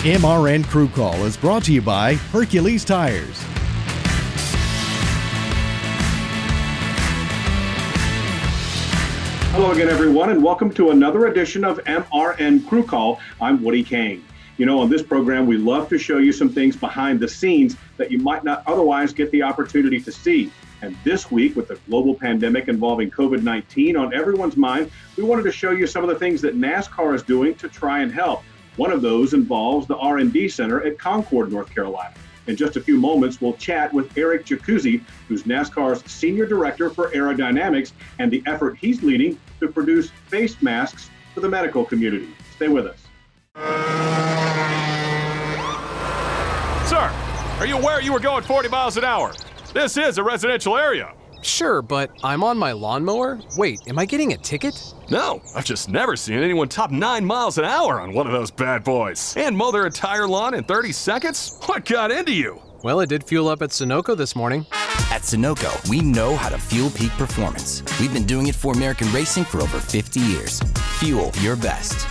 MRN Crew Call is brought to you by Hercules Tires. Hello again, everyone, and welcome to another edition of MRN Crew Call. I'm Woody Kane. You know, on this program, we love to show you some things behind the scenes that you might not otherwise get the opportunity to see. And this week, with the global pandemic involving COVID-19 on everyone's mind, we wanted to show you some of the things that NASCAR is doing to try and help. One of those involves the R&D Center at Concord, North Carolina. In just a few moments, we'll chat with Eric Jacuzzi, who's NASCAR's Senior Director for Aerodynamics, and the effort he's leading to produce face masks for the medical community. Stay with us. Sir, are you aware you were going 40 miles an hour? This is a residential area. Sure, but I'm on my lawnmower? Wait, am I getting a ticket? No, I've just never seen anyone top 9 miles an hour on one of those bad boys. And mow their entire lawn in 30 seconds? What got into you? Well, it did fuel up at Sunoco this morning. At Sunoco, we know how to fuel peak performance. We've been doing it for American racing for over 50 years. Fuel your best.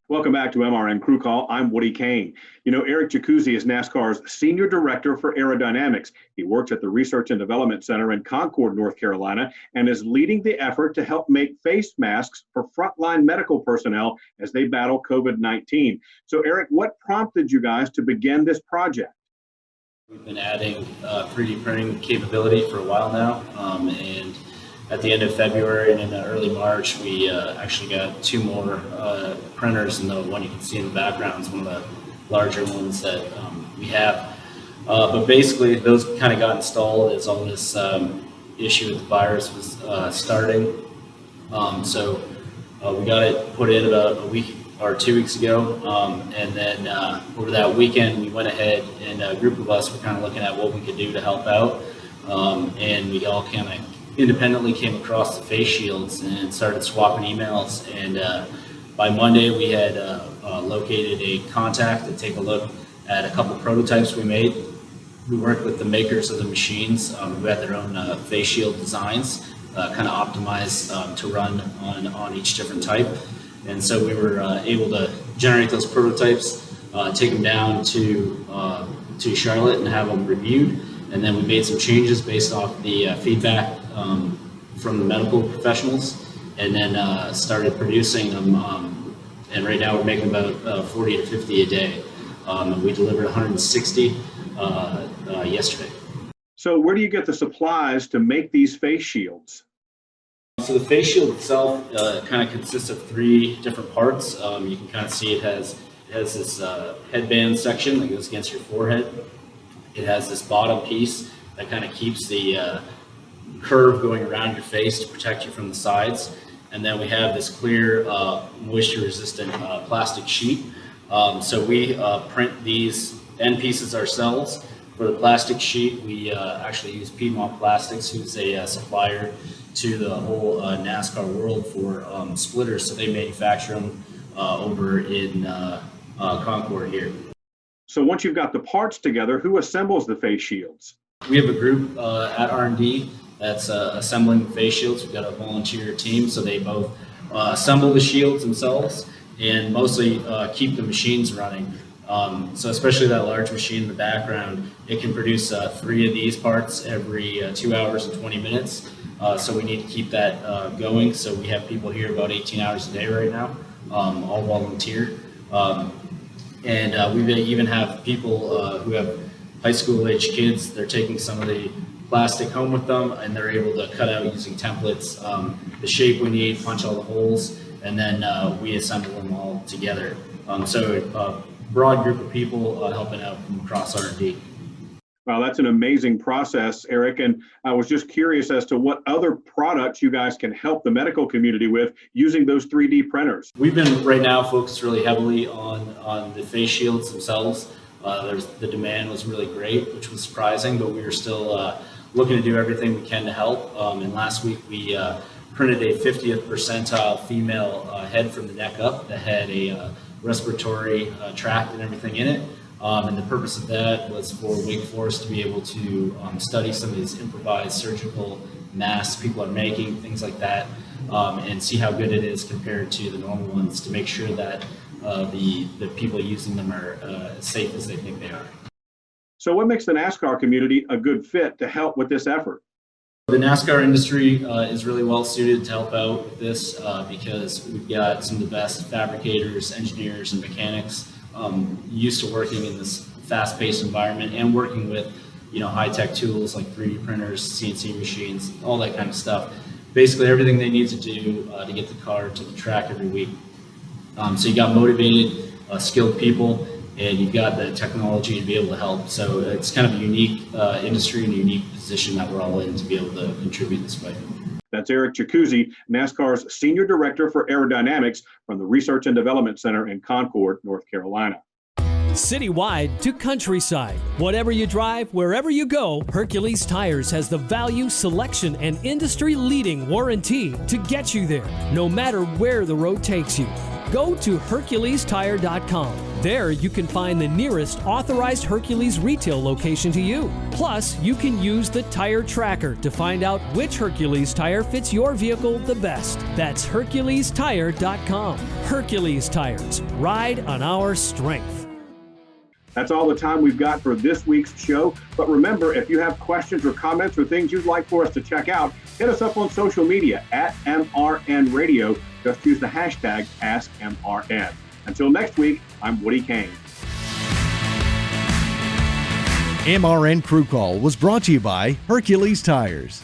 Welcome back to MRN Crew Call. I'm Woody Kane. You know, Eric Jacuzzi is NASCAR's Senior Director for Aerodynamics. He works at the Research and Development Center in Concord, North Carolina, and is leading the effort to help make face masks for frontline medical personnel as they battle COVID-19. So, Eric, what prompted you guys to begin this project? We've been adding 3D printing capability for a while now, and at the end of February and in early March, we actually got 2 more printers, and the one you can see in the background is one of the larger ones that we have. But basically, those kind of got installed as all this issue with the virus was starting. So we got it put in about a week or 2 weeks ago, and then over that weekend, we went ahead and a group of us were kind of looking at what we could do to help out, and we all kind of independently came across the face shields and started swapping emails. And by Monday, we had located a contact to take a look at a couple prototypes we made. We worked with the makers of the machines who had their own face shield designs, kind of optimized to run on each different type. And so we were able to generate those prototypes, take them down to Charlotte and have them reviewed. And then we made some changes based off the feedback from the medical professionals, and then started producing them. And right now we're making about 40 to 50 a day. And we delivered 160 yesterday. So where do you get the supplies to make these face shields? So the face shield itself kind of consists of 3 different parts. You can kind of see it has this headband section that goes against your forehead. It has this bottom piece that kind of keeps the curve going around your face to protect you from the sides. And then we have this clear moisture resistant plastic sheet. So we print these end pieces ourselves. For the plastic sheet, we actually use Piedmont Plastics, who's a supplier to the whole NASCAR world for splitters. So they manufacture them over in Concord here. So once you've got the parts together, who assembles the face shields? We have a group at R&D that's assembling the face shields. We've got a volunteer team, so they both assemble the shields themselves and mostly keep the machines running. So especially that large machine in the background, it can produce 3 of these parts every 2 hours and 20 minutes. So we need to keep that going. So we have people here about 18 hours a day right now, all volunteer. And we even have people who have high school age kids. They're taking some of the plastic home with them, and they're able to cut out using templates the shape we need, punch all the holes, and then we assemble them all together. So a broad group of people helping out from across R&D. Wow, that's an amazing process, Eric. And I was just curious as to what other products you guys can help the medical community with using those 3D printers. We've been right now focused really heavily on the face shields themselves. The demand was really great, which was surprising, but we were still looking to do everything we can to help. And last week we printed a 50th percentile female head from the neck up that had a respiratory tract and everything in it. And the purpose of that was for Wake Forest to be able to study some of these improvised surgical masks people are making, things like that, and see how good it is compared to the normal ones, to make sure that the people using them are as safe as they think they are. So what makes the NASCAR community a good fit to help with this effort? The NASCAR industry is really well suited to help out with this because we've got some of the best fabricators, engineers, and mechanics used to working in this fast-paced environment and working with high-tech tools like 3D printers, CNC machines, all that kind of stuff. Basically everything they need to do to get the car to the track every week. So you got motivated, skilled people, and you've got the technology to be able to help. So it's kind of a unique industry and a unique position that we're all in to be able to contribute this way. That's Eric Chicuzzi, NASCAR's Senior Director for Aerodynamics from the Research and Development Center in Concord, North Carolina. Citywide to countryside, whatever you drive, wherever you go, Hercules Tires has the value, selection, and industry-leading warranty to get you there, no matter where the road takes you. Go to HerculesTire.com. There you can find the nearest authorized Hercules retail location to you. Plus, you can use the tire tracker to find out which Hercules tire fits your vehicle the best. That's HerculesTire.com. Hercules Tires. Ride on our strength. That's all the time we've got for this week's show. But remember, if you have questions or comments or things you'd like for us to check out, hit us up on social media at MRN Radio. Just use the hashtag AskMRN. Until next week, I'm Woody Kane. MRN Crew Call was brought to you by Hercules Tires.